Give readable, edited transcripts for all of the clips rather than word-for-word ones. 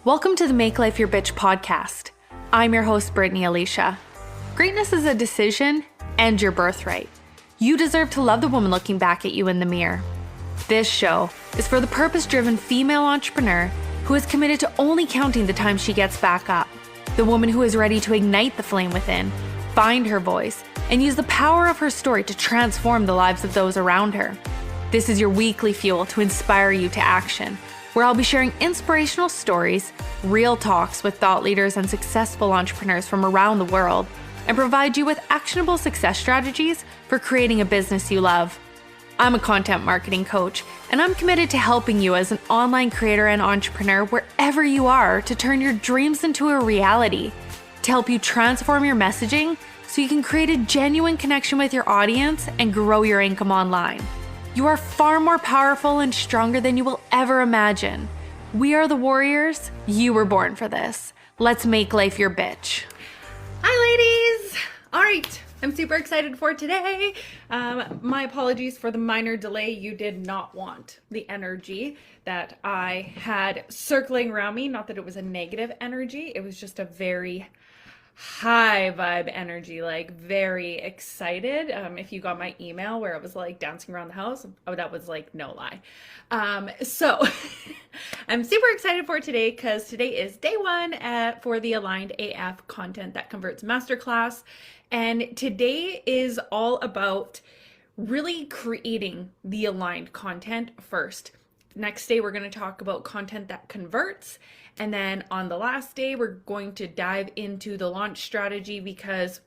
Welcome to the Make Life Your Bitch podcast. I'm your host, Brittany Alicia. Greatness is a decision and your birthright. You deserve to love the woman looking back at you in the mirror. This show is for the purpose-driven female entrepreneur who is committed to only counting the time she gets back up. The woman who is ready to ignite the flame within, find her voice, and use the power of her story to transform the lives of those around her. This is your weekly fuel to inspire you to action, where I'll be sharing inspirational stories, real talks with thought leaders and successful entrepreneurs from around the world, and provide you with actionable success strategies for creating a business you love. I'm a content marketing coach, and I'm committed to helping you as an online creator and entrepreneur wherever you are to turn your dreams into a reality, to help you transform your messaging so you can create a genuine connection with your audience and grow your income online. You are far more powerful and stronger than you will ever imagine. We are the warriors. You were born for this. Let's make life your bitch. Hi, ladies. All right. I'm super excited for today. My apologies for the minor delay. You did not want the energy that I had circling around me. Not that it was a negative energy. It was just a very high vibe energy, like very excited. If you got my email where I was like dancing around the house, that was like no lie. So I'm super excited for today because today is day one for the Aligned AF Content That Converts masterclass. And today is all about really creating the aligned content first. Next day, we're going to talk about content that converts. And then on the last day, we're going to dive into the launch strategy because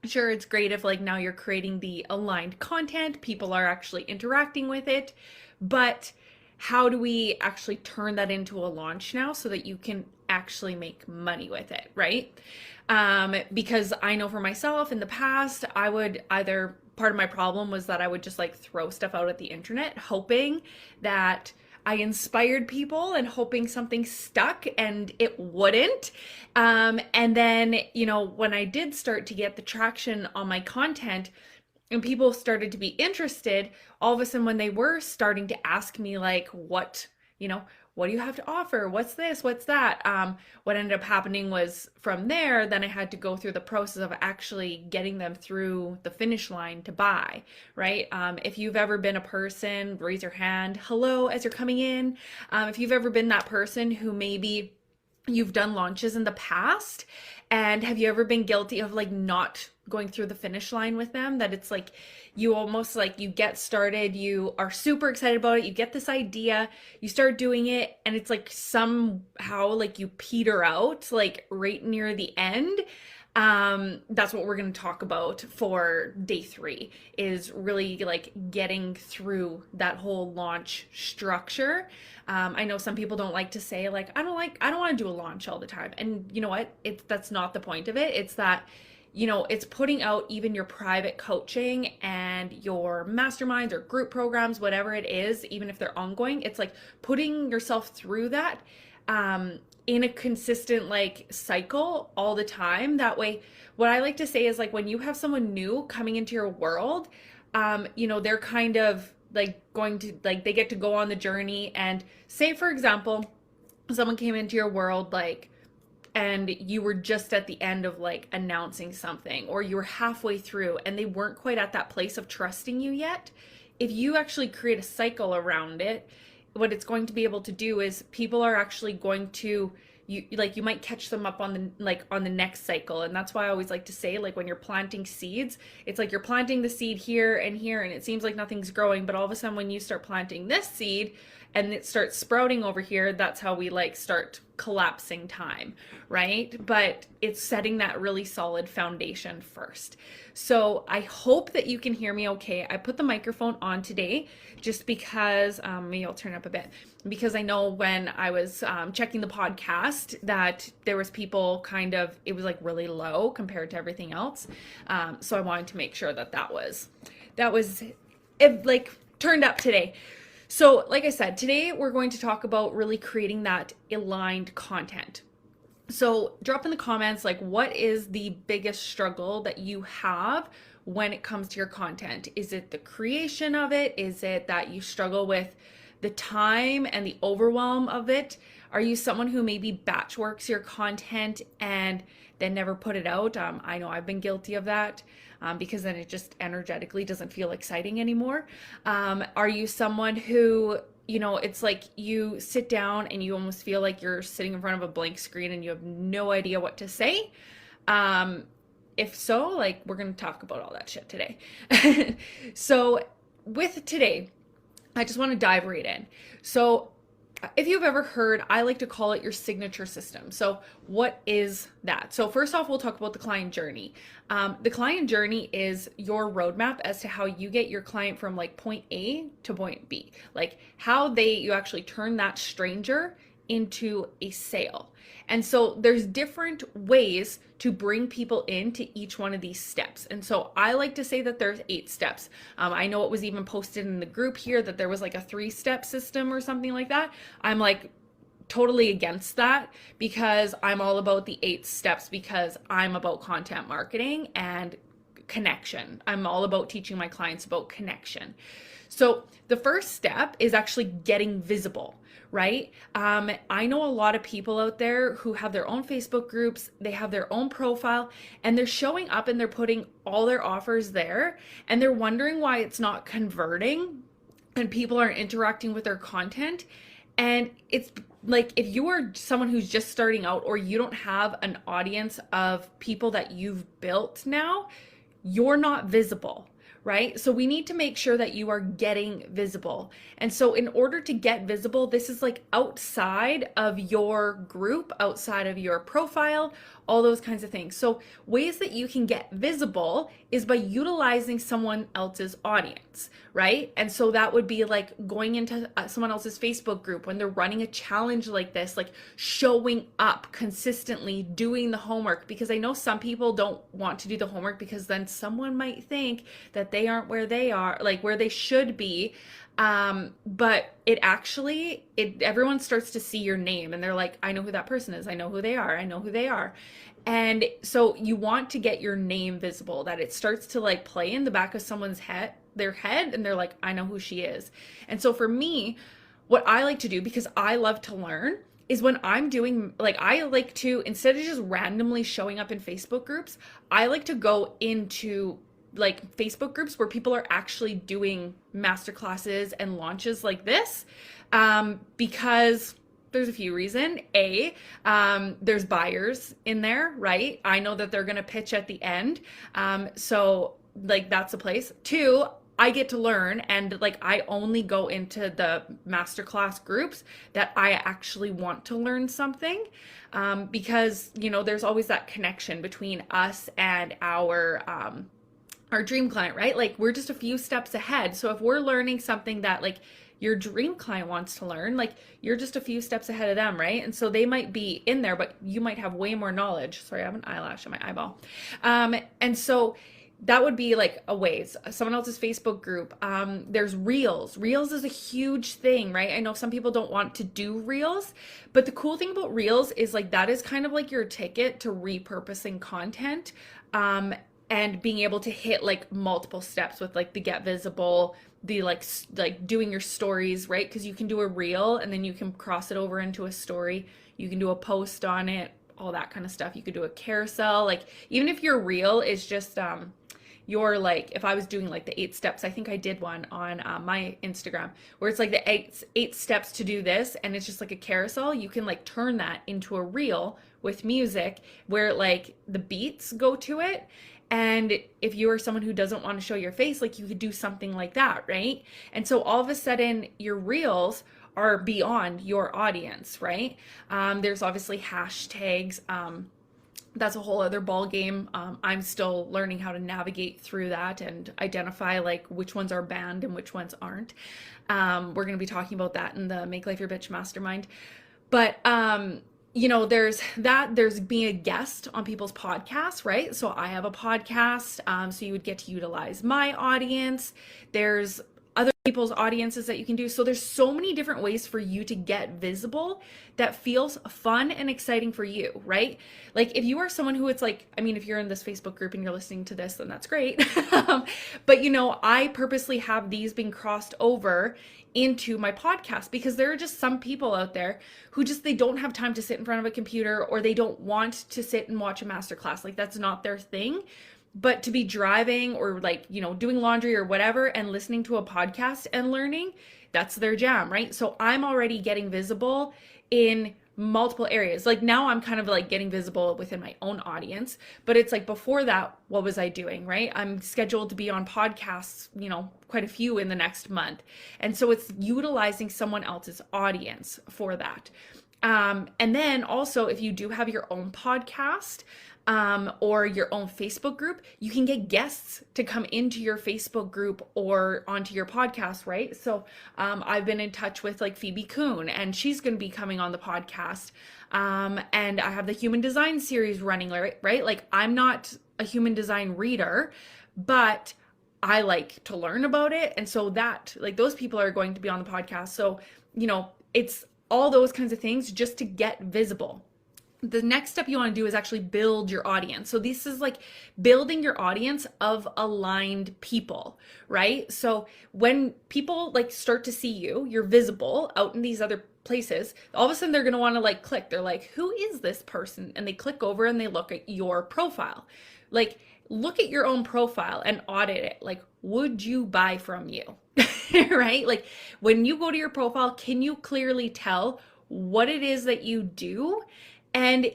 sure, it's great if like now you're creating the aligned content, people are actually interacting with it, but how do we actually turn that into a launch now so that you can actually make money with it, right? Because I know for myself in the past, I would either, part of my problem was that I would just like throw stuff out at the internet, hoping that I inspired people and hoping something stuck, and it wouldn't. And then, you know, when I did start to get the traction on my content and people started to be interested, all of a sudden when they were starting to ask me like, what do you have to offer? What's this? What's that? What ended up happening was from there, then I had to go through the process of actually getting them through the finish line to buy, right? If you've ever been a person, raise your hand, hello, as you're coming in. If you've ever been that person who maybe you've done launches in the past, and have you ever been guilty of like not going through the finish line with them? That it's like you almost like you get started, you are super excited about it, you get this idea, you start doing it, and it's like somehow like you peter out like right near the end. That's what we're going to talk about for day 3, is really like getting through that whole launch structure. I know some people don't like to say like, I don't want to do a launch all the time. And you know what? That's not the point of it. It's that, you know, it's putting out even your private coaching and your masterminds or group programs, whatever it is, even if they're ongoing, it's like putting yourself through that, in a consistent like cycle all the time. That way, what I like to say is like when you have someone new coming into your world, you know, they're kind of like going to like, they get to go on the journey, and say, for example, someone came into your world like, and you were just at the end of like announcing something, or you were halfway through and they weren't quite at that place of trusting you yet. If you actually create a cycle around it, what it's going to be able to do is people are actually going to, you might catch them up on the next cycle. And that's why I always like to say, like when you're planting seeds, it's like you're planting the seed here and here, and it seems like nothing's growing, but all of a sudden when you start planting this seed and it starts sprouting over here, that's how we like start collapsing time, right? But it's setting that really solid foundation first. So I hope that you can hear me okay. I put the microphone on today just because, maybe I'll turn up a bit, because I know when I was checking the podcast that there was people it was like really low compared to everything else. So I wanted to make sure that was it, like turned up today. So like I said, today we're going to talk about really creating that aligned content. So drop in the comments, like what is the biggest struggle that you have when it comes to your content? Is it the creation of it? Is it that you struggle with the time and the overwhelm of it? Are you someone who maybe batch works your content and then never put it out? I know I've been guilty of that. Because then it just energetically doesn't feel exciting anymore. Are you someone who, it's like you sit down and you almost feel like you're sitting in front of a blank screen and you have no idea what to say? If so, like, we're going to talk about all that shit today. So with today, I just want to dive right in. So if you've ever heard, I like to call it your signature system. So what is that? So first off, we'll talk about the client journey. The client journey is your roadmap as to how you get your client from like point A to point B, like how you actually turn that stranger into a sale. And so there's different ways to bring people into each one of these steps. And so I like to say that there's 8 steps. I know it was even posted in the group here that there was like a 3-step system or something like that. I'm like totally against that because I'm all about the 8 steps because I'm about content marketing and connection. I'm all about teaching my clients about connection. So the first step is actually getting visible, right? I know a lot of people out there who have their own Facebook groups, they have their own profile, and they're showing up and they're putting all their offers there, and they're wondering why it's not converting and people aren't interacting with their content. And it's like, if you are someone who's just starting out or you don't have an audience of people that you've built now, you're not visible, right? So we need to make sure that you are getting visible. And so in order to get visible, this is like outside of your group, outside of your profile, all those kinds of things. So ways that you can get visible is by utilizing someone else's audience, right? And so that would be like going into someone else's Facebook group when they're running a challenge like this, like showing up consistently, doing the homework, because I know some people don't want to do the homework because then someone might think that they aren't where they are, like where they should be. But everyone starts to see your name and they're like, I know who that person is. I know who they are. I know who they are. And so you want to get your name visible, that it starts to like play in the back of someone's head, and they're like, I know who she is. And so for me, what I like to do, because I love to learn, is when I'm doing, like, I like to, instead of just randomly showing up in Facebook groups, I like to go into like Facebook groups where people are actually doing masterclasses and launches like this, because there's a few reasons. There's buyers in there, right? I know that they're going to pitch at the end. So like that's a place. 2, I get to learn, and like I only go into the masterclass groups that I actually want to learn something, because there's always that connection between us and our dream client, right? Like we're just a few steps ahead. So if we're learning something that like your dream client wants to learn, like you're just a few steps ahead of them, right? And so they might be in there, but you might have way more knowledge. Sorry, I have an eyelash on my eyeball. And so that would be like a ways. Someone else's Facebook group. There's Reels. Reels is a huge thing, right? I know some people don't want to do Reels, but the cool thing about Reels is like that is kind of like your ticket to repurposing content, and being able to hit like multiple steps with like the get visible, the like doing your stories, right? Because you can do a Reel and then you can cross it over into a story. You can do a post on it, all that kind of stuff. You could do a carousel. Like even if your Reel is just your, like, if I was doing like the 8 steps, I think I did one on my Instagram where it's like the eight steps to do this, and it's just like a carousel. You can like turn that into a Reel with music where like the beats go to it. And if you are someone who doesn't want to show your face, like you could do something like that, right? And so all of a sudden your Reels are beyond your audience, right? There's obviously hashtags. That's a whole other ball game. I'm still learning how to navigate through that and identify like which ones are banned and which ones aren't. We're going to be talking about that in the Make Life Your Bitch Mastermind. But there's being a guest on people's podcasts, right? So I have a podcast, so you would get to utilize my audience. There's other people's audiences that you can do. So there's so many different ways for you to get visible that feels fun and exciting for you, right? Like if you are someone who it's like, I mean, if you're in this Facebook group and you're listening to this, then that's great. But I purposely have these being crossed over into my podcast because there are just some people out there who they don't have time to sit in front of a computer, or they don't want to sit and watch a masterclass. Like that's not their thing. But to be driving or doing laundry or whatever and listening to a podcast and learning, that's their jam, right? So I'm already getting visible in multiple areas. Like now I'm kind of like getting visible within my own audience, but it's like before that, what was I doing, right? I'm scheduled to be on podcasts, quite a few in the next month. And so it's utilizing someone else's audience for that. And then also if you do have your own podcast, or your own Facebook group, you can get guests to come into your Facebook group or onto your podcast, right? So I've been in touch with like Phoebe Kuhn, and she's going to be coming on the podcast. And I have the human design series running, right? Like I'm not a human design reader, but I like to learn about it. And so that like those people are going to be on the podcast. So, it's all those kinds of things just to get visible. The next step you want to do is actually build your audience. So this is like building your audience of aligned people, right? So when people like start to see you're visible out in these other places, all of a sudden they're going to want to like click. They're like, who is this person? And they click over and they look at your profile. Like look at your own profile and audit it. Like, would you buy from you? Right? Like when you go to your profile, can you clearly tell what it is that you do? And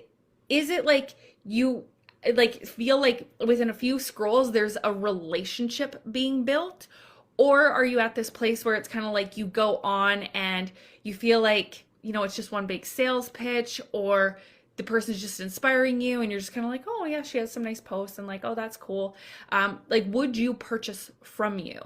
is it like you like feel like within a few scrolls there's a relationship being built? Or are you at this place where it's kind of like you go on and you feel like, it's just one big sales pitch, or the person's just inspiring you and you're just kind of like, oh yeah, she has some nice posts, and like, oh, that's cool. Like, would you purchase from you?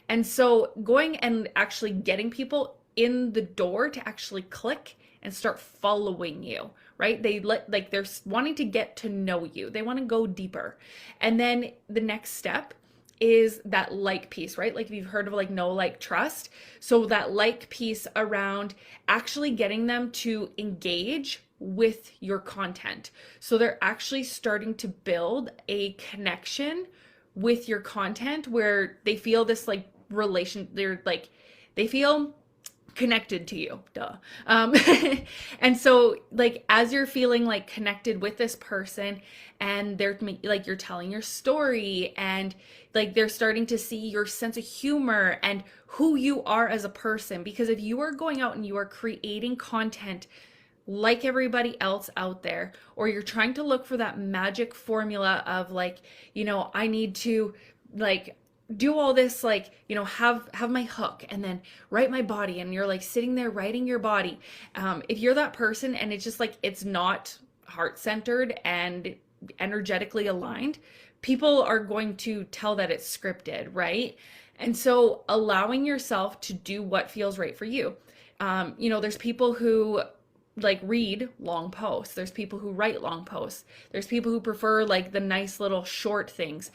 And so going and actually getting people in the door to actually click and start following you, right? They're wanting to get to know you. They want to go deeper. And then the next step is that like piece, right? Like if you've heard of like know, like, trust. So that like piece around actually getting them to engage with your content. So they're actually starting to build a connection with your content where they feel this like they feel connected to you, and so like as you're feeling like connected with this person, and they're like you're telling your story, and like they're starting to see your sense of humor and who you are as a person, because if you are going out and you are creating content like everybody else out there, or you're trying to look for that magic formula of like, I need to like do all this, like, have my hook and then write my body, and you're like sitting there writing your body. If you're that person and it's just like, it's not heart-centered and energetically aligned, people are going to tell that it's scripted, right? And so allowing yourself to do what feels right for you. There's people who like read long posts. There's people who write long posts. There's people who prefer like the nice little short things.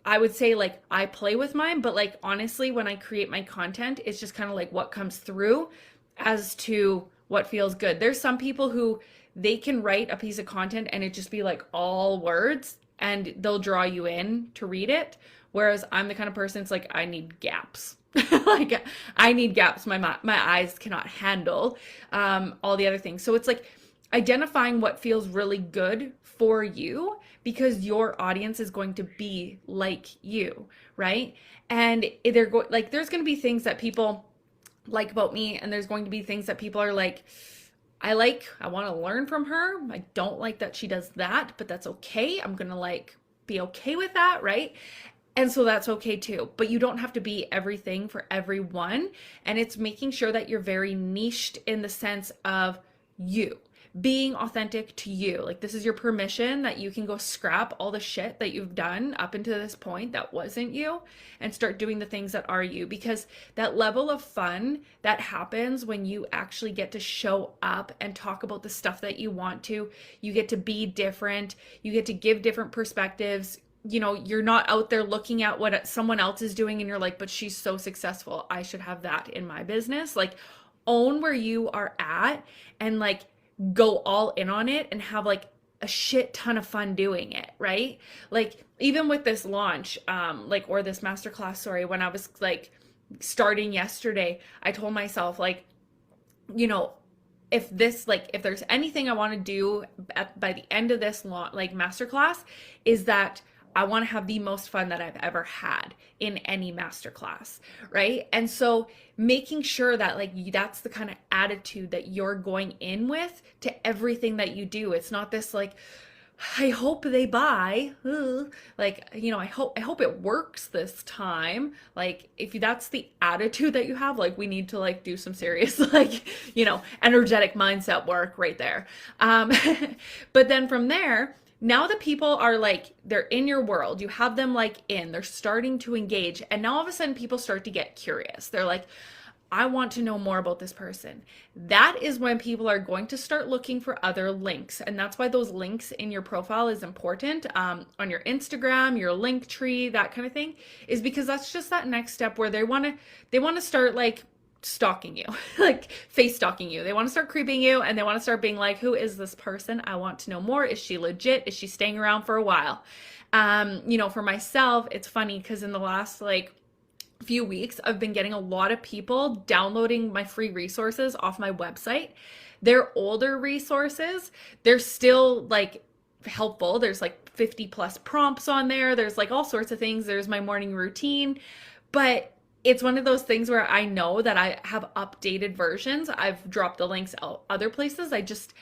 I would say like I play with mine, but like honestly, when I create my content, it's just kind of like what comes through as to what feels good. There's some people who they can write a piece of content and it just be like all words and they'll draw you in to read it. Whereas I'm the kind of person, it's like, I need gaps. Like I need gaps. My eyes cannot handle all the other things. So it's like identifying what feels really good for you, because your audience is going to be like you, right? And there's going to be things that people like about me, and there's going to be things that people are like, I want to learn from her. I don't like that she does that, but that's okay. I'm going to like be okay with that, right? And so that's okay too. But you don't have to be everything for everyone. And it's making sure that you're very niched in the sense of you being authentic to you. Like this is your permission that you can go scrap all the shit that you've done up until this point that wasn't you, and start doing the things that are you, because that level of fun that happens when you actually get to show up and talk about the stuff that you want to, you get to be different, you get to give different perspectives, you're not out there looking at what someone else is doing and you're like, but she's so successful, I should have that in my business. Like, own where you are at and like go all in on it and have like a shit ton of fun doing it, right? Like, even with this launch, like, or this masterclass, sorry, when I was like starting yesterday, I told myself, like, if there's anything I want to do by the end of this like masterclass, is that I want to have the most fun that I've ever had in any masterclass, right? And so making sure that like that's the kind of attitude that you're going in with to everything that you do. It's not this like, I hope they buy. Like, I hope it works this time. Like, if that's the attitude that you have, like, we need to like do some serious like, energetic mindset work right there. But then from there, now the people are like, they're in your world. You have them like they're starting to engage. And now all of a sudden people start to get curious. They're like, I want to know more about this person. That is when people are going to start looking for other links. And that's why those links in your profile is important, on your Instagram, your link tree, that kind of thing, is because that's just that next step where they want to start like stalking you, like face stalking you. They want to start creeping you and they want to start being like, who is this person? I want to know more. Is she legit? Is she staying around for a while? For myself, it's funny because in the last like few weeks, I've been getting a lot of people downloading my free resources off my website. They're older resources. They're still like helpful. There's like 50 plus prompts on there. There's like all sorts of things. There's my morning routine, but it's one of those things where I know that I have updated versions. I've dropped the links out other places. I just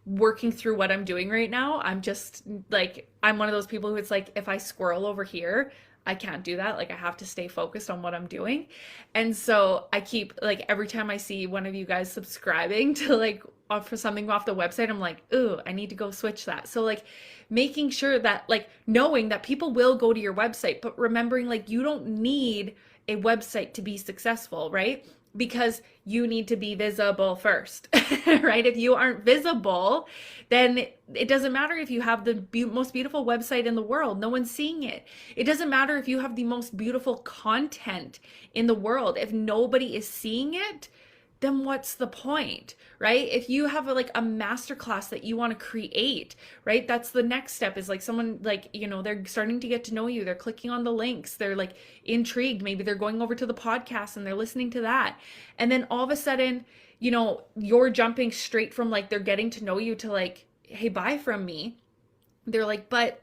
working through what I'm doing right now. I'm just like, I'm one of those people who it's like, if I squirrel over here, I can't do that. Like, I have to stay focused on what I'm doing. And so I keep like, every time I see one of you guys subscribing to like for something off the website, I'm like, ooh, I need to go switch that. So like making sure that like knowing that people will go to your website, but remembering like you don't need a website to be successful, right? Because you need to be visible first, right? If you aren't visible, then it doesn't matter if you have the most beautiful website in the world. No one's seeing it. It doesn't matter if you have the most beautiful content in the world. If nobody is seeing it, then what's the point, right? If you have a masterclass that you want to create, right? That's the next step, is like someone like, they're starting to get to know you. They're clicking on the links. They're like intrigued. Maybe they're going over to the podcast and they're listening to that. And then all of a sudden, you're jumping straight from like, they're getting to know you to like, hey, buy from me. They're like, but,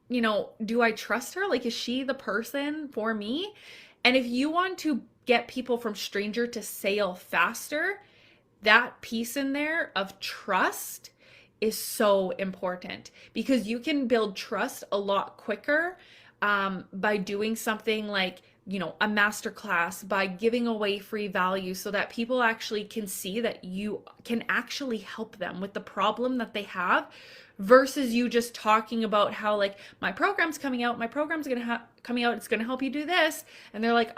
do I trust her? Like, is she the person for me? And if you want to get people from stranger to sale faster, that piece in there of trust is so important, because you can build trust a lot quicker by doing something like, a masterclass, by giving away free value so that people actually can see that you can actually help them with the problem that they have, versus you just talking about how like, my program's coming out, coming out, it's going to help you do this. And they're like,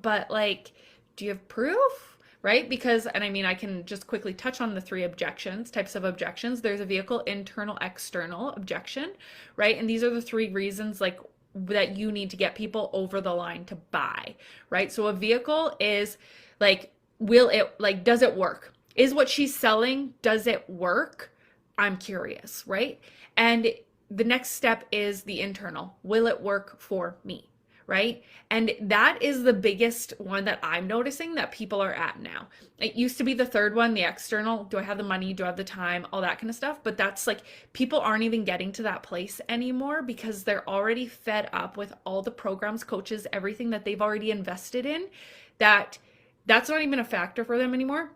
but like, do you have proof? Right? Because, and I mean, I can just quickly touch on the three types of objections. There's a vehicle, internal, external objection, right? And these are the three reasons like that you need to get people over the line to buy, right? So a vehicle is like, does it work? Is what she's selling, does it work? I'm curious, right? And the next step is the internal. Will it work for me? Right? And that is the biggest one that I'm noticing that people are at now. It used to be the third one, the external. Do I have the money? Do I have the time? All that kind of stuff. But that's like, people aren't even getting to that place anymore because they're already fed up with all the programs, coaches, everything that they've already invested in, that's not even a factor for them anymore.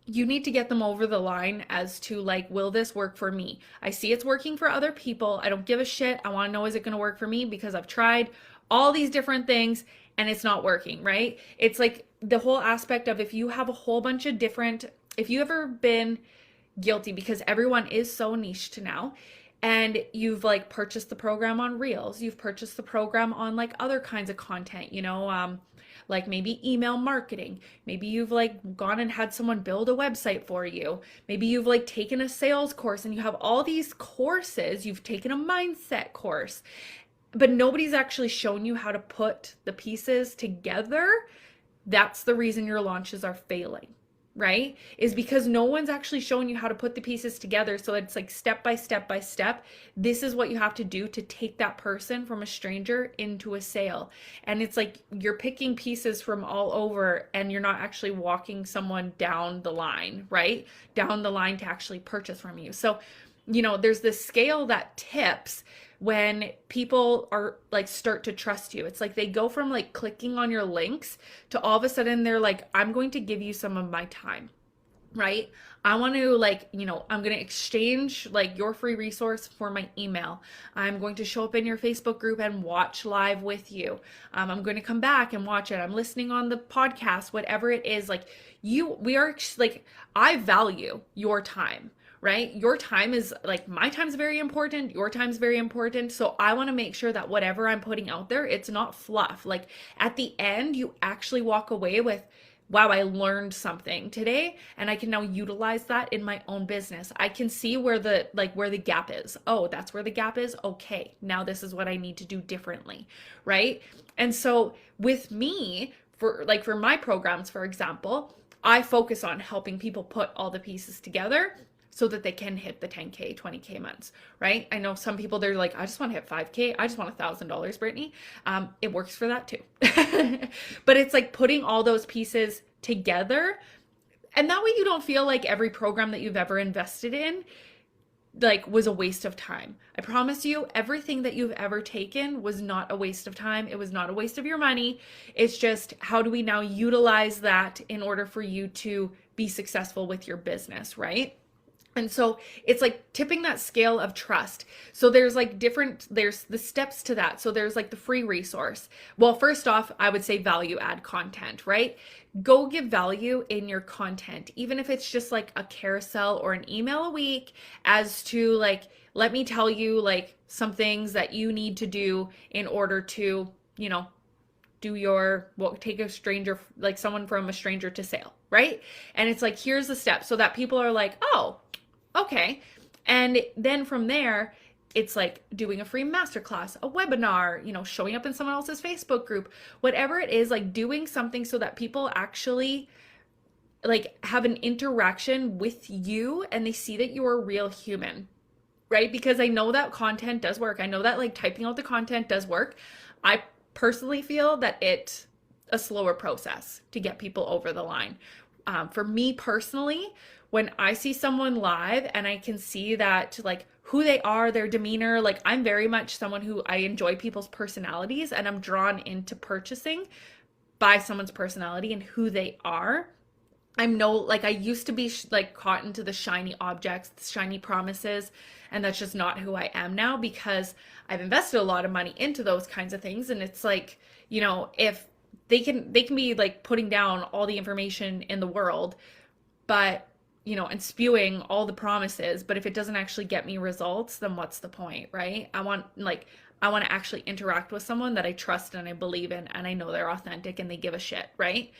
You need to get them over the line as to like, will this work for me? I see it's working for other people. I don't give a shit. I want to know, is it going to work for me? Because I've tried all these different things and it's not working, right? It's like the whole aspect of, if you have a whole bunch of different, if you ever been guilty, because everyone is so niched now, and you've like purchased the program on Reels, you've purchased the program on like other kinds of content, like maybe email marketing. Maybe you've like gone and had someone build a website for you. Maybe you've like taken a sales course and you have all these courses. You've taken a mindset course. but nobody's actually shown you how to put the pieces together. That's the reason your launches are failing, right? Is because no one's actually showing you how to put the pieces together. So it's like step by step by step. This is what you have to do to take that person from a stranger into a sale. And it's like you're picking pieces from all over and you're not actually walking someone down the line, right? Down the line to actually purchase from you. So, there's this scale that tips when people are like start to trust you. It's like they go from like clicking on your links to all of a sudden they're like, I'm going to give you some of my time, right? I want to I'm going to exchange like your free resource for my email. I'm going to show up in your Facebook group and watch live with you. I'm going to come back and watch it. I'm listening on the podcast, whatever it is. Like I value your time. Right? Your time is like, my time's very important. Your time's very important. So I want to make sure that whatever I'm putting out there, it's not fluff. Like at the end, you actually walk away with, wow, I learned something today and I can now utilize that in my own business. I can see where the gap is. Oh, that's where the gap is. Okay. Now this is what I need to do differently. Right? And so with me, for my programs, for example, I focus on helping people put all the pieces together so that they can hit the 10K, 20K months, right? I know some people, they're like, I just want to hit 5K. I just want $1,000, Brittany. It works for that too. But it's like putting all those pieces together. And that way you don't feel like every program that you've ever invested in like was a waste of time. I promise you, everything that you've ever taken was not a waste of time. It was not a waste of your money. It's just, how do we now utilize that in order for you to be successful with your business, right? And so it's like tipping that scale of trust. So there's the steps to that. So there's like the free resource. Well, first off, I would say value add content, right? Go give value in your content, even if it's just like a carousel or an email a week, as to like, let me tell you like some things that you need to do in order to, take a stranger, like someone from a stranger to sale, right? And it's like, here's the steps so that people are like, oh, okay. And then from there, it's like doing a free masterclass, a webinar, showing up in someone else's Facebook group, whatever it is, like doing something so that people actually like have an interaction with you and they see that you're a real human, right? Because I know that content does work. I know that like typing out the content does work. I personally feel that it's a slower process to get people over the line. For me personally, when I see someone live and I can see that like who they are, their demeanor, like I'm very much someone who I enjoy people's personalities and I'm drawn into purchasing by someone's personality and who they are. I used to be caught into the shiny objects, the shiny promises, and that's just not who I am now because I've invested a lot of money into those kinds of things. And it's like, if they can be like putting down all the information in the world, but and spewing all the promises, but if it doesn't actually get me results, then what's the point, right? I want to actually interact with someone that I trust and I believe in and I know they're authentic and they give a shit, right?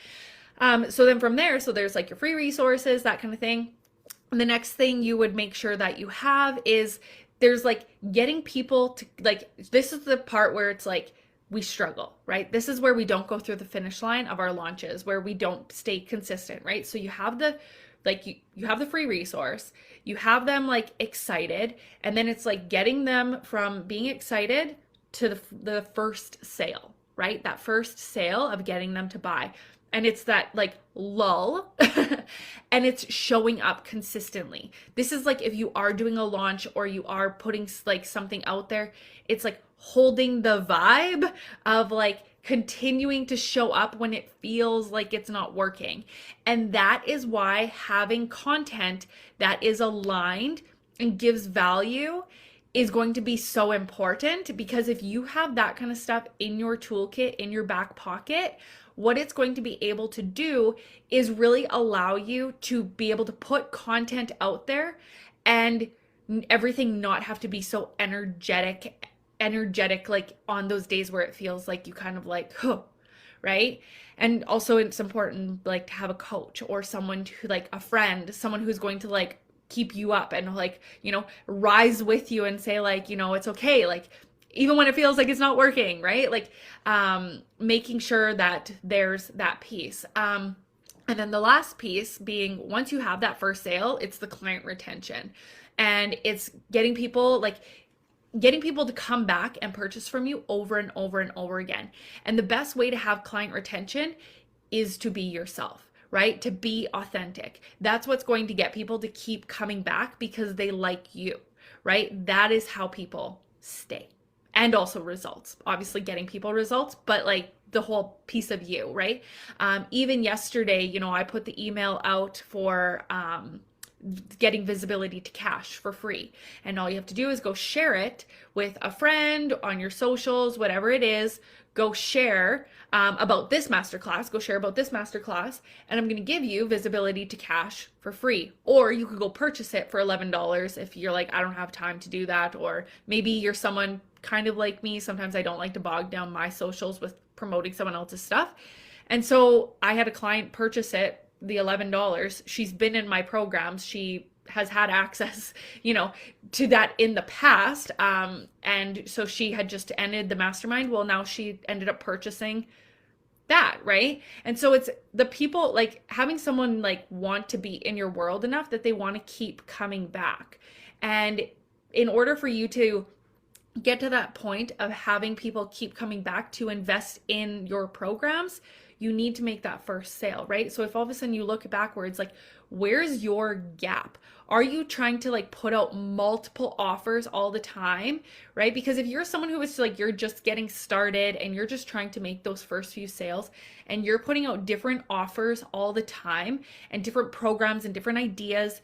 So then from there, so there's like your free resources, that kind of thing. And the next thing you would make sure that you have is there's like getting people to like, this is the part where it's like, we struggle, right? This is where we don't go through the finish line of our launches, where we don't stay consistent, right? So you have you have the free resource, you have them like excited, and then it's like getting them from being excited to the first sale, right? That first sale of getting them to buy. And it's that like lull and it's showing up consistently. This is like if you are doing a launch or you are putting like something out there, it's like holding the vibe of like continuing to show up when it feels like it's not working. And that is why having content that is aligned and gives value is going to be so important, because if you have that kind of stuff in your toolkit, in your back pocket, what it's going to be able to do is really allow you to be able to put content out there and everything not have to be so energetic like on those days where it feels like you kind of like, huh, right? And also it's important like to have a coach or someone who, like a friend, someone who's going to like keep you up and like, rise with you and say like, it's okay. Like even when it feels like it's not working, right? Like making sure that there's that piece. And then the last piece being, once you have that first sale, it's the client retention. And it's getting people to come back and purchase from you over and over and over again. And the best way to have client retention is to be yourself, right? To be authentic. That's what's going to get people to keep coming back because they like you, right? That is how people stay. And also results, obviously getting people results, but like the whole piece of you, right? Even yesterday, I put the email out for getting visibility to cash for free. And all you have to do is go share it with a friend on your socials, whatever it is. Go share about this masterclass, and I'm going to give you visibility to cash for free. Or you could go purchase it for $11 if you're like, I don't have time to do that. Or maybe you're someone kind of like me. Sometimes I don't like to bog down my socials with promoting someone else's stuff. And so I had a client purchase it, the $11. She's been in my programs. She has had access, to that in the past. And so she had just ended the mastermind. Well, now she ended up purchasing that, right? And so it's the people, like having someone like want to be in your world enough that they want to keep coming back. And in order for you to get to that point of having people keep coming back to invest in your programs, you need to make that first sale, right? So if all of a sudden you look backwards, like where's your gap? Are you trying to like put out multiple offers all the time, right? Because if you're someone who is like, you're just getting started and you're just trying to make those first few sales and you're putting out different offers all the time and different programs and different ideas,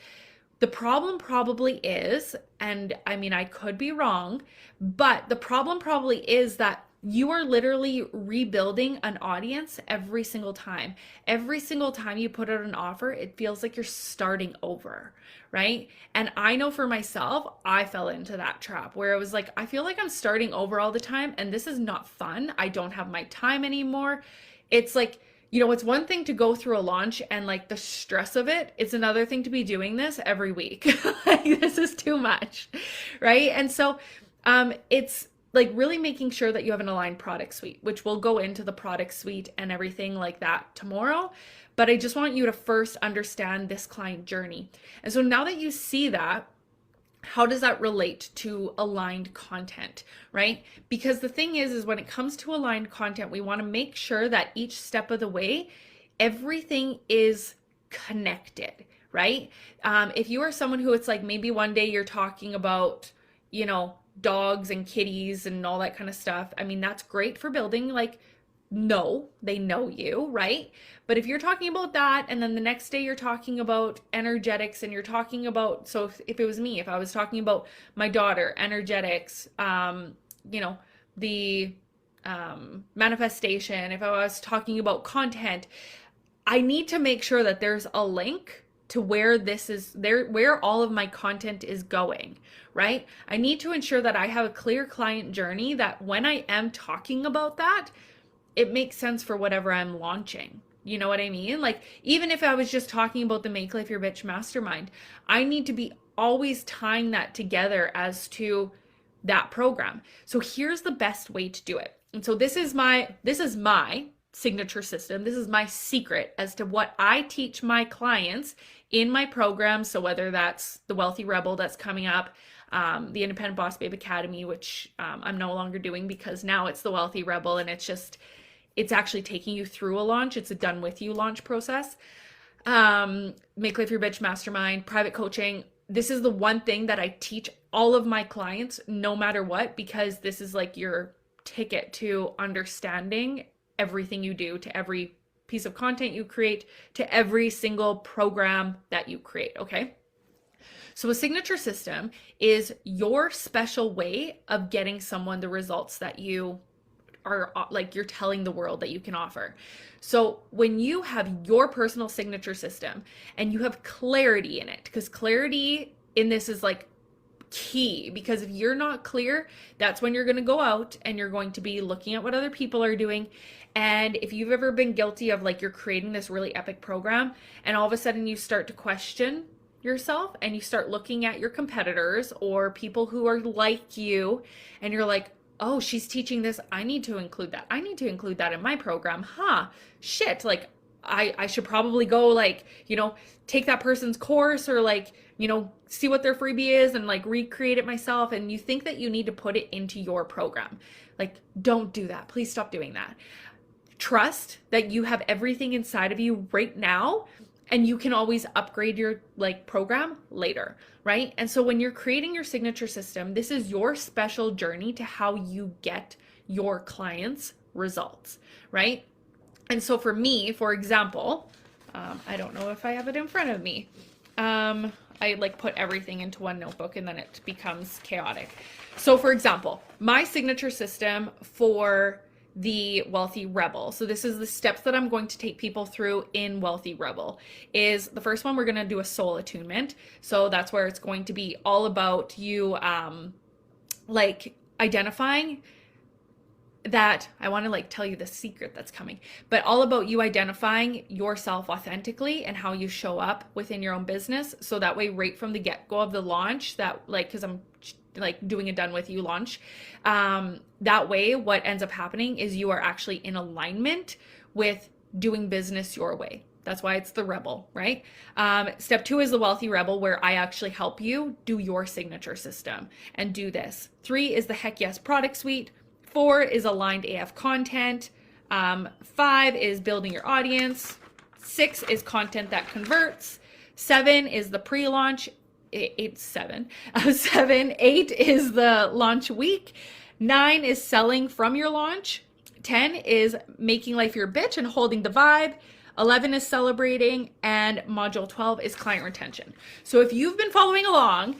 the problem probably is, and I mean, I could be wrong, but the problem probably is that you are literally rebuilding an audience every single time. Every single time you put out an offer, it feels like you're starting over, right? And I know for myself, I fell into that trap where it was like, I feel like I'm starting over all the time and this is not fun. I don't have my time anymore. It's like, it's one thing to go through a launch and like the stress of it. It's another thing to be doing this every week. Like, this is too much, right? And so it's like really making sure that you have an aligned product suite, which we'll go into the product suite and everything like that tomorrow. But I just want you to first understand this client journey. And so now that you see that, how does that relate to aligned content, right? Because the thing is when it comes to aligned content, we want to make sure that each step of the way, everything is connected, right? If you are someone who it's like maybe one day you're talking about, dogs and kitties and all that kind of stuff. I mean, that's great for building they know you, right? But if you're talking about that and then the next day you're talking about energetics and you're talking about, so if it was me, if I was talking about my daughter, energetics, the manifestation, if I was talking about content, I need to make sure that there's a link to where where all of my content is going, right? I need to ensure that I have a clear client journey that when I am talking about that, it makes sense for whatever I'm launching. You know what I mean? Like, even if I was just talking about the Make Life Your Bitch Mastermind, I need to be always tying that together as to that program. So here's the best way to do it. And so this is my signature system. This is my secret as to what I teach my clients in my program. So whether that's the Wealthy Rebel that's coming up, the Independent Boss Babe Academy, which I'm no longer doing because now it's the Wealthy Rebel and it's actually taking you through a launch. It's a done with you launch process. Make Life Your Bitch Mastermind, private coaching. This is the one thing that I teach all of my clients no matter what, because this is like your ticket to understanding everything you do, to every piece of content you create, to every single program that you create, okay? So a signature system is your special way of getting someone the results that you are like you're telling the world that you can offer. So when you have your personal signature system and you have clarity in it, because clarity in this is like key, because if you're not clear, that's when you're going to go out and you're going to be looking at what other people are doing. And if you've ever been guilty of like you're creating this really epic program and all of a sudden you start to question yourself and you start looking at your competitors or people who are like you and you're like, oh, she's teaching this. I need to include that. I need to include that in my program. Shit. Like, I should probably go, like, take that person's course, or like, see what their freebie is and like recreate it myself. And you think that you need to put it into your program. Like, don't do that. Please stop doing that. Trust that you have everything inside of you right now, and you can always upgrade your like program later, right? And so when you're creating your signature system, this is your special journey to how you get your clients results, right? And so for me, for example, I don't know if I have it in front of me. I like put everything into one notebook and then it becomes chaotic. So for example, my signature system for the Wealthy Rebel. So this is the steps that I'm going to take people through in Wealthy Rebel. Is the first one, we're going to do a soul attunement. So that's where it's going to be all about you like identifying that, I want to like tell you the secret that's coming, but all about you identifying yourself authentically and how you show up within your own business. So that way, right from the get-go of the launch, that like, cause I'm like doing a done with you launch. That way, what ends up happening is you are actually in alignment with doing business your way. That's why it's the Rebel, right? Step 2 is the Wealthy Rebel, where I actually help you do your signature system and do this. 3 is the Heck Yes product suite. 4 is aligned AF content. 5 is building your audience. 6 is content that converts. 7 is the pre-launch. 8 is the launch week. 9 is selling from your launch. 10 is making life your bitch and holding the vibe. 11 is celebrating, and module 12 is client retention. So if you've been following along,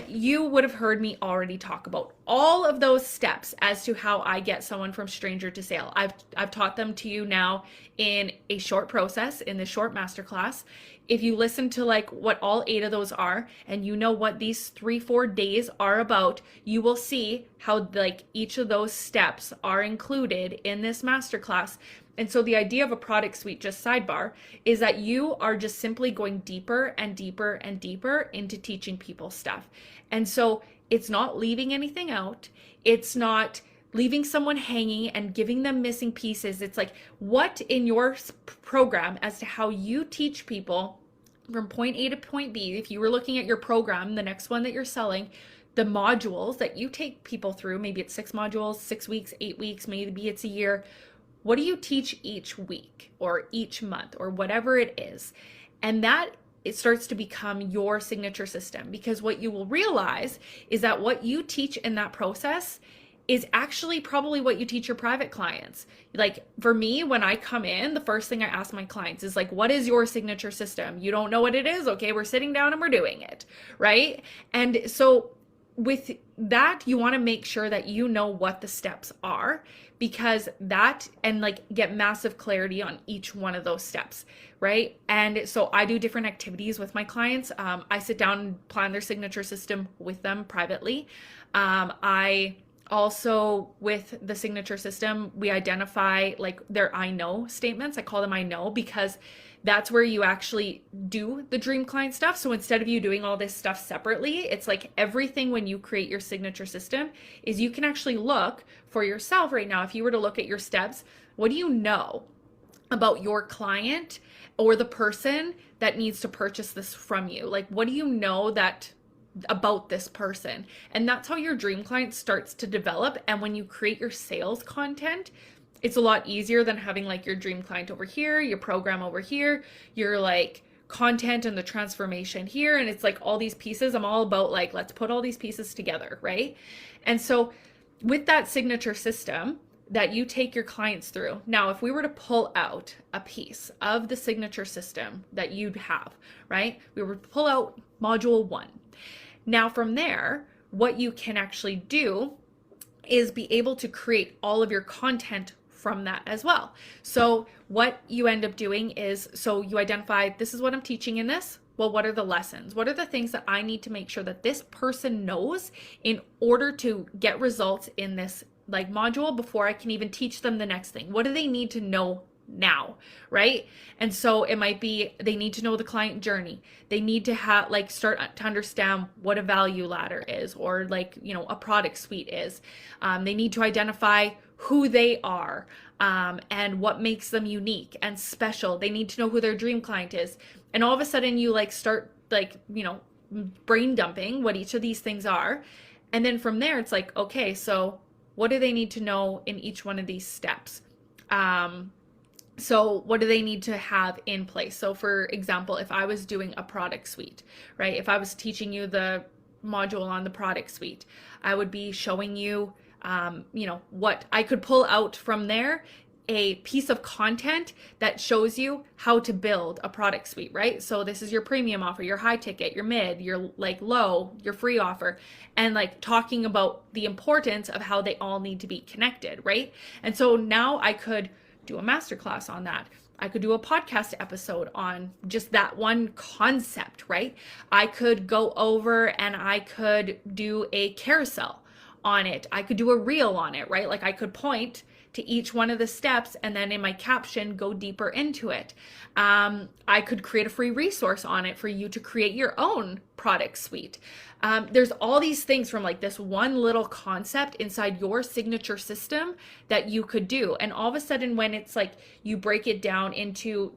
you would have heard me already talk about all of those steps as to how I get someone from stranger to sale. I've taught them to you now in a short process, in this short masterclass. If you listen to like what all 8 of those are, and you know what these 3-4 days are about, you will see how like each of those steps are included in this masterclass. And so the idea of a product suite, just sidebar, is that you are just simply going deeper and deeper and deeper into teaching people stuff. And so it's not leaving anything out. It's not leaving someone hanging and giving them missing pieces. It's like, what in your program as to how you teach people from point A to point B, if you were looking at your program, the next one that you're selling, the modules that you take people through, maybe it's 6 modules, 6 weeks, 8 weeks, maybe it's a year. What do you teach each week or each month or whatever it is? And that it starts to become your signature system, because what you will realize is that what you teach in that process is actually probably what you teach your private clients. Like for me, when I come in, the first thing I ask my clients is like, what is your signature system? You don't know what it is? Okay, we're sitting down and we're doing it, right? And so with that, you want to make sure that you know what the steps are, because that, and like get massive clarity on each one of those steps, right? And so I do different activities with my clients. I sit down and plan their signature system with them privately. I also, with the signature system, we identify like their I know statements. I call them I know, because that's where you actually do the dream client stuff. So instead of you doing all this stuff separately, it's like everything when you create your signature system is you can actually look for yourself right now. If you were to look at your steps, what do you know about your client or the person that needs to purchase this from you? Like, what do you know that about this person? And that's how your dream client starts to develop. And when you create your sales content, it's a lot easier than having like your dream client over here, your program over here, your like content and the transformation here. And it's like all these pieces. I'm all about like, let's put all these pieces together, right? And so with that signature system that you take your clients through, now, if we were to pull out a piece of the signature system that you'd have, right? We would pull out module 1. Now from there, what you can actually do is be able to create all of your content from that as well. So what you end up doing is, so you identify, this is what I'm teaching in this. Well, what are the lessons? What are the things that I need to make sure that this person knows in order to get results in this like module before I can even teach them the next thing? What do they need to know now, right? And so it might be they need to know the client journey. They need to have like start to understand what a value ladder is, or like, you know, a product suite is. They need to identify who they are, and what makes them unique and special. They need to know who their dream client is. And all of a sudden you like start like, you know, brain dumping what each of these things are. And then from there, it's like, okay, so what do they need to know in each one of these steps? So what do they need to have in place? So for example, if I was doing a product suite, right? If I was teaching you the module on the product suite, I would be showing you, you know, what I could pull out from there, a piece of content that shows you how to build a product suite, right? So this is your premium offer, your high ticket, your mid, your like low, your free offer, and like talking about the importance of how they all need to be connected, right? And so now I could do a masterclass on that. I could do a podcast episode on just that one concept, right? I could go over and I could do a carousel on it. I could do a reel on it, right? Like I could point to each one of the steps and then in my caption go deeper into it. I could create a free resource on it for you to create your own product suite. There's all these things from like this one little concept inside your signature system that you could do. And all of a sudden when it's like you break it down into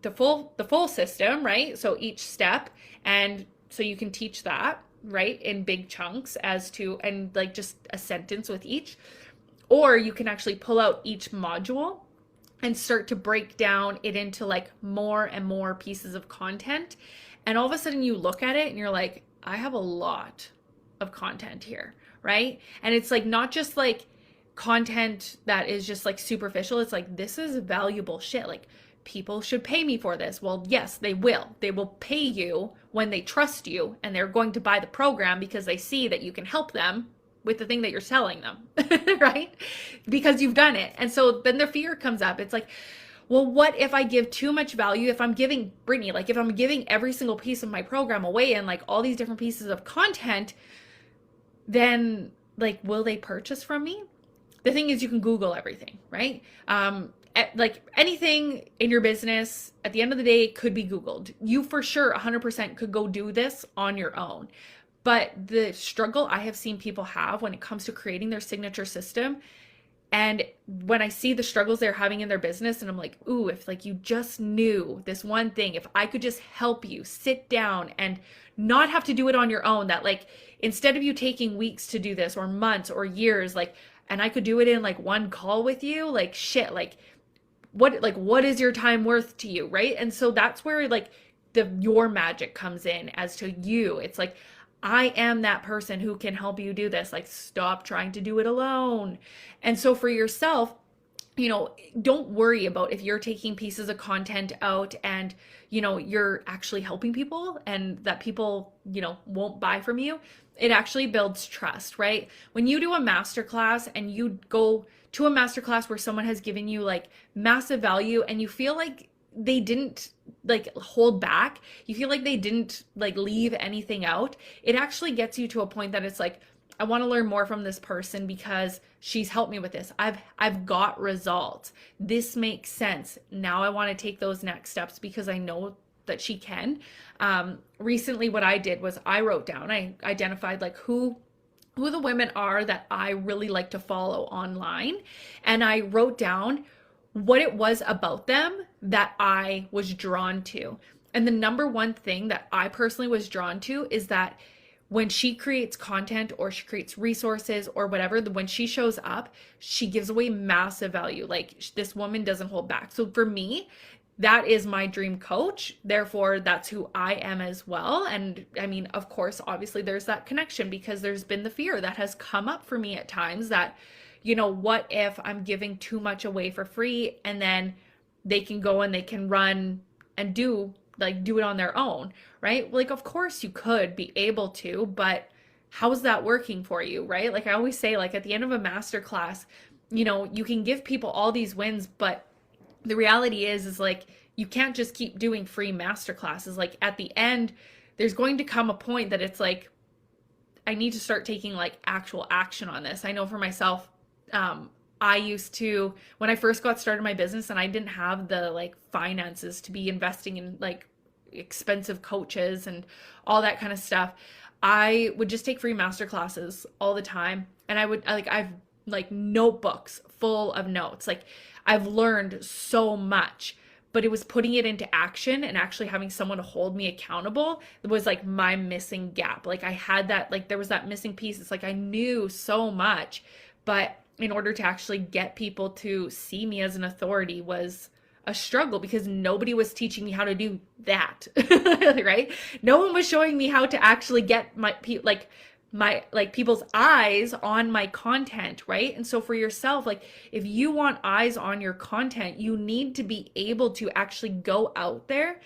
the full system, right? So each step, and so you can teach that, right, in big chunks as to, and like just a sentence with each. Or you can actually pull out each module and start to break down it into like more and more pieces of content. And all of a sudden you look at it and you're like, I have a lot of content here, right? And it's like not just like content that is just like superficial. It's like, this is valuable shit. Like people should pay me for this. Well, yes, they will. They will pay you when they trust you and they're going to buy the program because they see that you can help them with the thing that you're selling them, right? Because you've done it. And so then the fear comes up. It's like, well, what if I give too much value? If I'm giving Brittany, like if I'm giving every single piece of my program away and like all these different pieces of content, then like, will they purchase from me? The thing is you can Google everything, right? Like anything in your business at the end of the day could be Googled. You for sure 100% could go do this on your own. But the struggle I have seen people have when it comes to creating their signature system, and when I see the struggles they're having in their business, and I'm like, ooh, if like you just knew this one thing, if I could just help you sit down and not have to do it on your own, that like instead of you taking weeks to do this or months or years, like, and I could do it in like one call with you, like shit, like what is your time worth to you, right? And so that's where like your magic comes in as to you. It's like, I am that person who can help you do this. Like, stop trying to do it alone. And so for yourself, you know, don't worry about if you're taking pieces of content out and, you know, you're actually helping people and that people, you know, won't buy from you. It actually builds trust, right? When you do a masterclass and you go to a masterclass where someone has given you like massive value and you feel like they didn't like hold back, you feel like they didn't like leave anything out, it actually gets you to a point that it's like, I want to learn more from this person because she's helped me with this. I've got results. This makes sense. Now I want to take those next steps because I know that she can. Recently what I did was I wrote down, I identified like who the women are that I really like to follow online, and I wrote down what it was about them that I was drawn to. And the number one thing that I personally was drawn to is that when she creates content or she creates resources or whatever, when she shows up, she gives away massive value. Like this woman doesn't hold back. So for me, that is my dream coach. Therefore, that's who I am as well. And I mean, of course, obviously there's that connection because there's been the fear that has come up for me at times that, you know, what if I'm giving too much away for free and then they can go and they can run and do it on their own, right? Like, of course you could be able to, but how's that working for you, right? Like I always say, like at the end of a masterclass, you know, you can give people all these wins, but the reality is like, you can't just keep doing free masterclasses. Like at the end, there's going to come a point that it's like, I need to start taking like actual action on this. I know for myself, I used to, when I first got started in my business and I didn't have the like finances to be investing in like expensive coaches and all that kind of stuff, I would just take free master classes all the time. And I've like notebooks full of notes. Like I've learned so much, but it was putting it into action and actually having someone to hold me accountable that was like my missing gap. Like I had that, like there was that missing piece. It's like I knew so much, but in order to actually get people to see me as an authority was a struggle because nobody was teaching me how to do that. Right? No one was showing me how to actually get my people's eyes on my content, right? And so for yourself, like if you want eyes on your content, you need to be able to actually go out there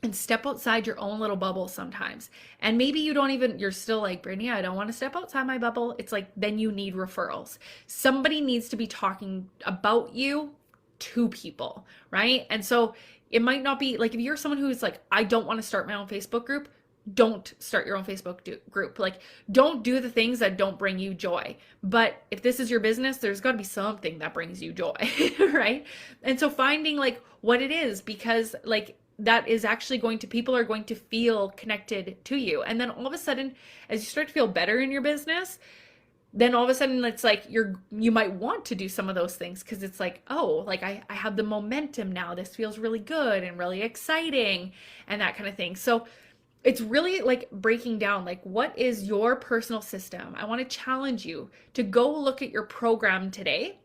and step outside your own little bubble sometimes. And maybe you're still like, Brittany, I don't want to step outside my bubble. It's like, then you need referrals. Somebody needs to be talking about you to people, right? And so it might not be like, if you're someone who's like, I don't want to start my own Facebook group, don't start your own Facebook group. Like, don't do the things that don't bring you joy. But if this is your business, there's got to be something that brings you joy, right? And so finding like what it is, because like that is actually people are going to feel connected to you. And then all of a sudden, as you start to feel better in your business, then all of a sudden it's like you might want to do some of those things because it's like, oh, like I have the momentum now. This feels really good and really exciting and that kind of thing. So it's really like breaking down, like, what is your personal system? I want to challenge you to go look at your program today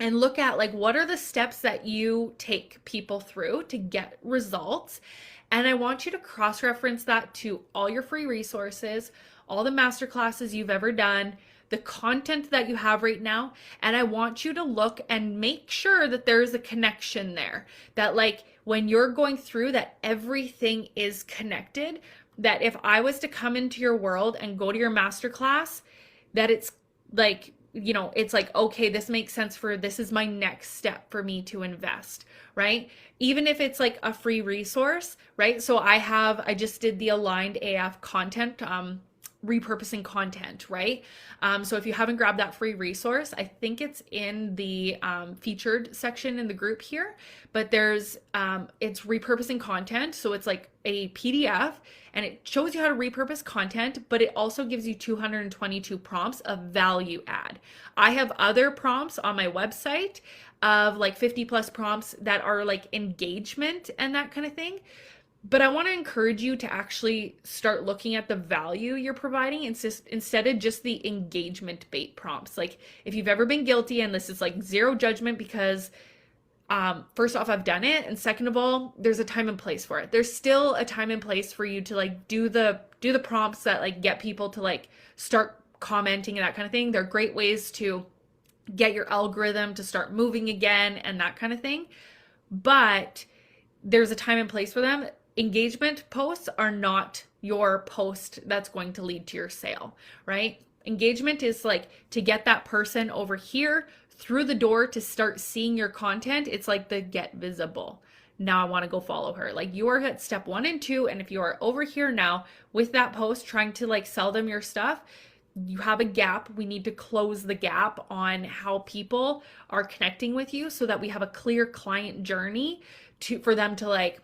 and look at like, what are the steps that you take people through to get results? And I want you to cross-reference that to all your free resources, all the masterclasses you've ever done, the content that you have right now. And I want you to look and make sure that there's a connection there, that like when you're going through that, everything is connected, that if I was to come into your world and go to your masterclass, that it's like, you know, it's like, okay, this makes sense this is my next step for me to invest, right? Even if it's like a free resource, right? So I just did the Aligned AF content, repurposing content, right? So if you haven't grabbed that free resource, I think it's in the featured section in the group here, but it's repurposing content. So it's like a PDF and it shows you how to repurpose content, but it also gives you 222 prompts of value add. I have other prompts on my website of like 50 plus prompts that are like engagement and that kind of thing. But I want to encourage you to actually start looking at the value you're providing instead of just the engagement bait prompts. Like if you've ever been guilty, and this is like zero judgment because first off, I've done it. And second of all, there's a time and place for it. There's still a time and place for you to like do the prompts that like get people to like start commenting and that kind of thing. They're great ways to get your algorithm to start moving again and that kind of thing. But there's a time and place for them. Engagement posts are not your post that's going to lead to your sale, right? Engagement is like to get that person over here through the door to start seeing your content. It's like the get visible. Now I want to go follow her. Like you are at step 1 and 2. And if you are over here now with that post trying to like sell them your stuff, you have a gap. We need to close the gap on how people are connecting with you so that we have a clear client journey for them to like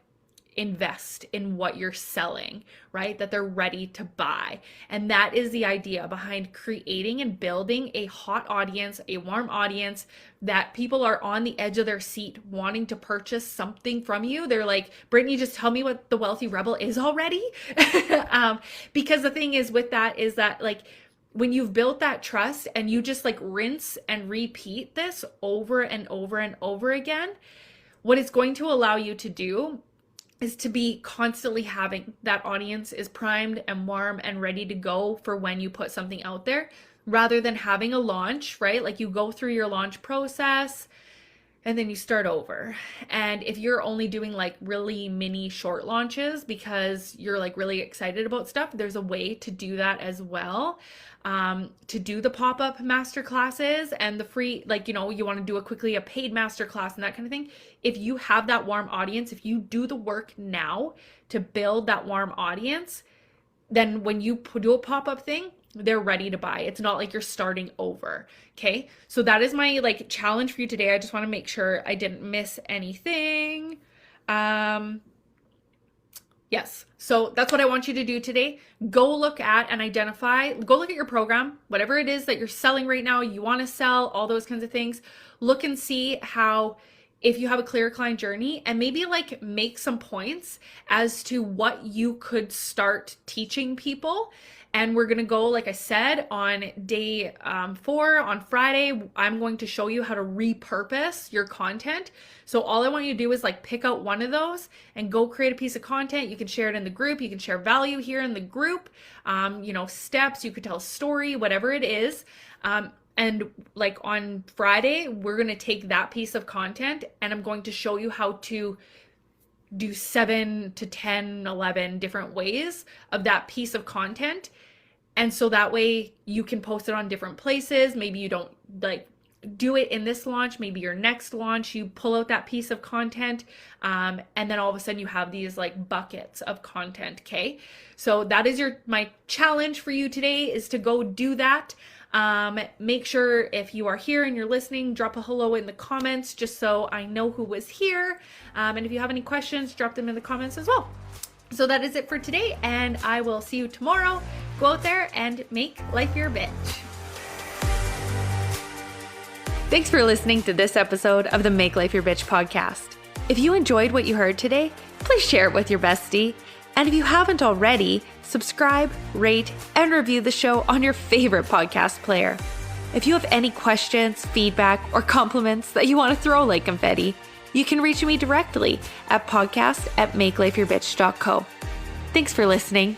invest in what you're selling, right? That they're ready to buy. And that is the idea behind creating and building a hot audience, a warm audience, that people are on the edge of their seat wanting to purchase something from you. They're like, Brittany, just tell me what the Wealthy Rebel is already. Because the thing is with that is that like, when you've built that trust and you just like rinse and repeat this over and over and over again, what it's going to allow you to do is to be constantly having that audience is primed and warm and ready to go for when you put something out there, rather than having a launch, right? Like you go through your launch process and then you start over. And if you're only doing like really mini short launches because you're like really excited about stuff, there's a way to do that as well. To do the pop-up masterclasses and the free, like, you know, you want to do a paid masterclass and that kind of thing. If you have that warm audience, if you do the work now to build that warm audience, then when you do a pop-up thing, they're ready to buy. It's not like you're starting over. Okay. So that is my like challenge for you today. I just want to make sure I didn't miss anything. Yes. So that's what I want you to do today. Go look at and identify, go look at your program, whatever it is that you're selling right now, you want to sell, all those kinds of things. Look and see how, if you have a clear client journey, and maybe like make some points as to what you could start teaching people. And we're going to go, like I said, on day 4 on Friday, I'm going to show you how to repurpose your content. So all I want you to do is like pick out one of those and go create a piece of content. You can share it in the group. You can share value here in the group, steps, you could tell a story, whatever it is. And like on Friday, we're going to take that piece of content and I'm going to show you how to do 7 to 10, 11 different ways of that piece of content. And so that way you can post it on different places. Maybe you don't like do it in this launch, maybe your next launch, you pull out that piece of content. And then all of a sudden you have these like buckets of content. Okay. So that is my challenge for you today, is to go do that. Make sure if you are here and you're listening, drop a hello in the comments just so I know who was here. And if you have any questions, drop them in the comments as well. So that is it for today, and I will see you tomorrow. Go out there and make life your bitch. Thanks for listening to this episode of the Make Life Your Bitch podcast. If you enjoyed what you heard today, please share it with your bestie. And if you haven't already, subscribe, rate, and review the show on your favorite podcast player. If you have any questions, feedback, or compliments that you want to throw like confetti, you can reach me directly at podcast@makelifeyourbitch.co. Thanks for listening.